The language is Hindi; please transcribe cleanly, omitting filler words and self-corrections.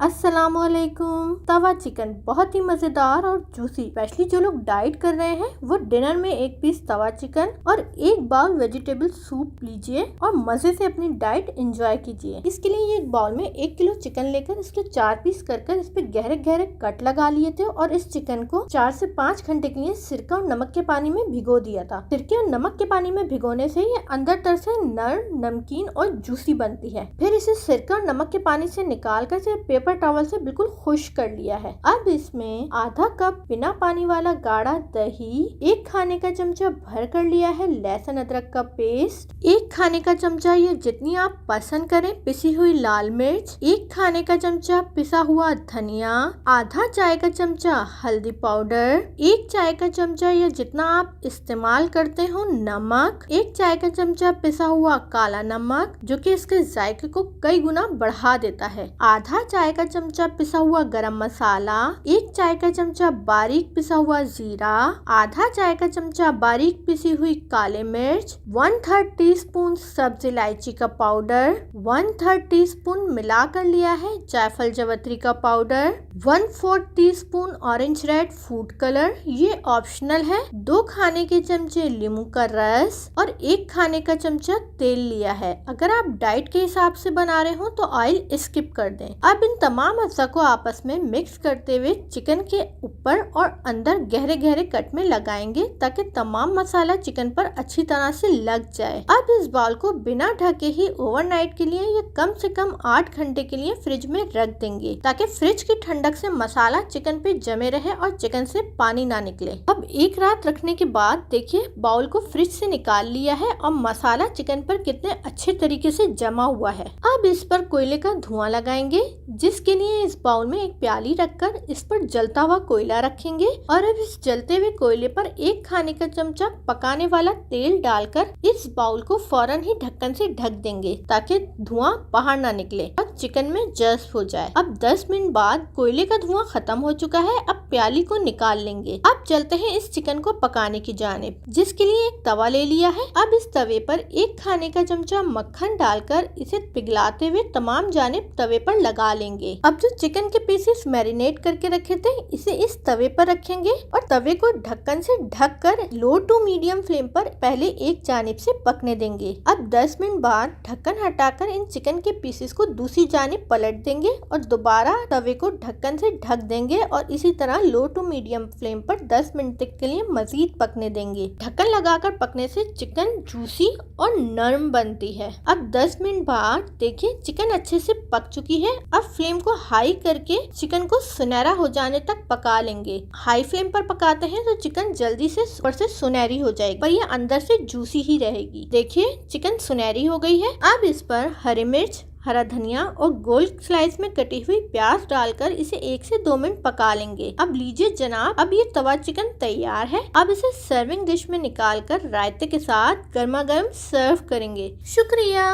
अस्सलामुअलैकुम। तवा चिकन बहुत ही मजेदार और जूसी, स्पेशली जो लोग डाइट कर रहे हैं वो डिनर में एक पीस तवा चिकन और एक बाउल वेजिटेबल सूप लीजिए और मजे से अपनी डाइट एंजॉय कीजिए। इसके लिए एक बाउल में 1 किलो चिकन लेकर इसके 4 पीस कर इस पे गहरे गहरे कट लगा लिए थे और इस चिकन को 4 से 5 घंटे के लिए सिरका और नमक के पानी में भिगो दिया था। सिरके और नमक के पानी में भिगोने से ये अंदर तर से नर्म, नमकीन और जूसी बनती है। फिर इसे सिरका और नमक के पानी से निकाल कर पेपर टॉवल से बिल्कुल खुश्क कर लिया है। अब इसमें आधा कप बिना पानी वाला गाढ़ा दही, 1 खाने का चमचा भर कर लिया है लहसुन अदरक का पेस्ट, 1 खाने का चमचा या जितनी आप पसंद करें पिसी हुई लाल मिर्च, 1 खाने का चमचा पिसा हुआ धनिया, आधा चाय का चमचा हल्दी पाउडर, 1 चाय का चमचा या जितना आप इस्तेमाल करते हो नमक, 1 चाय का चमचा पिसा हुआ काला नमक जो कि इसके जायके को कई गुना बढ़ा देता है, आधा चाय का चमचा पिसा हुआ गरम मसाला, 1 चाय का चमचा बारीक पिसा हुआ जीरा, आधा चाय का चमचा बारीक पिसी हुई काले मिर्च, 1/3 टीस्पून सब्ज इलायची का पाउडर, 1/3 टीस्पून मिला कर लिया है जायफल जवत्री का powder, 1/4 teaspoon orange red food colour, ये ऑप्शनल है, 2 खाने के चमचे नींबू का रस और 1 खाने का चमचा तेल लिया है। अगर आप डाइट के हिसाब से बना रहे हो तो ऑयल स्किप कर दें। अब इन तमाम अज्जा को आपस में मिक्स करते हुए चिकन के ऊपर और अंदर गहरे गहरे कट में लगाएंगे ताकि तमाम मसाला चिकन पर अच्छी तरह से लग जाए। अब इस बाउल को बिना ढके ही ओवरनाइट के लिए या कम से कम 8 घंटे के लिए फ्रिज में रख देंगे ताकि फ्रिज की ठंडक से मसाला चिकन पे जमे रहे और चिकन से पानी ना निकले। अब एक रात रखने के बाद देखिए बाउल को फ्रिज से निकाल लिया है और मसाला चिकन पर कितने अच्छे तरीके से जमा हुआ है। अब इस पर कोयले का धुआं लगाएंगे जिसके लिए इस बाउल में एक प्याली रखकर इस पर जलता हुआ कोयला रखेंगे और अब इस जलते हुए कोयले पर 1 खाने का चमचा पकाने वाला तेल डालकर इस बाउल को फौरन ही ढक्कन से ढक देंगे ताकि धुआं बाहर ना निकले और चिकन में जज्ब हो जाए। अब 10 मिनट बाद कोयले का धुआं खत्म हो चुका है। अब प्याली को निकाल लेंगे। अब चलते हैं इस चिकन को पकाने की जानिब, जिसके लिए एक तवा ले लिया है। अब इस तवे पर 1 खाने का चमचा मक्खन डालकर इसे पिघलाते हुए तमाम जानिब तवे पर लगा लेंगे। अब जो चिकन के पीसेस मैरिनेट करके रखे थे इसे इस तवे पर रखेंगे और तवे को ढक्कन से ढककर लो टू मीडियम फ्लेम पर पहले एक जानिब से पकने देंगे। अब 10 मिनट बाद ढक्कन हटाकर इन चिकन के पीसेस को दूसरी जानिब पलट देंगे और दोबारा तवे को ढक्कन से ढक देंगे और इसी तरह लो टू मीडियम फ्लेम पर 10 मिनट तक के लिए मजीद पकने देंगे। ढक्कन लगाकर पकने से चिकन जूसी और नरम बनती है। अब 10 मिनट बाद देखिए चिकन अच्छे से पक चुकी है। अब फ्लेम को हाई करके चिकन को सुनहरा हो जाने तक पका लेंगे। हाई फ्लेम पर पकाते हैं तो चिकन जल्दी से ऊपर से सुनहरी हो जाएगी पर ये अंदर से जूसी ही रहेगी। देखिए चिकन सुनहरी हो गई है। अब इस पर हरी मिर्च, हरा धनिया और गोल स्लाइस में कटी हुई प्याज डालकर इसे 1 से 2 मिनट पका लेंगे। अब लीजिए जनाब, अब ये तवा चिकन तैयार है। अब इसे सर्विंग डिश में निकालकर रायते के साथ गर्मा गर्म सर्व करेंगे। शुक्रिया।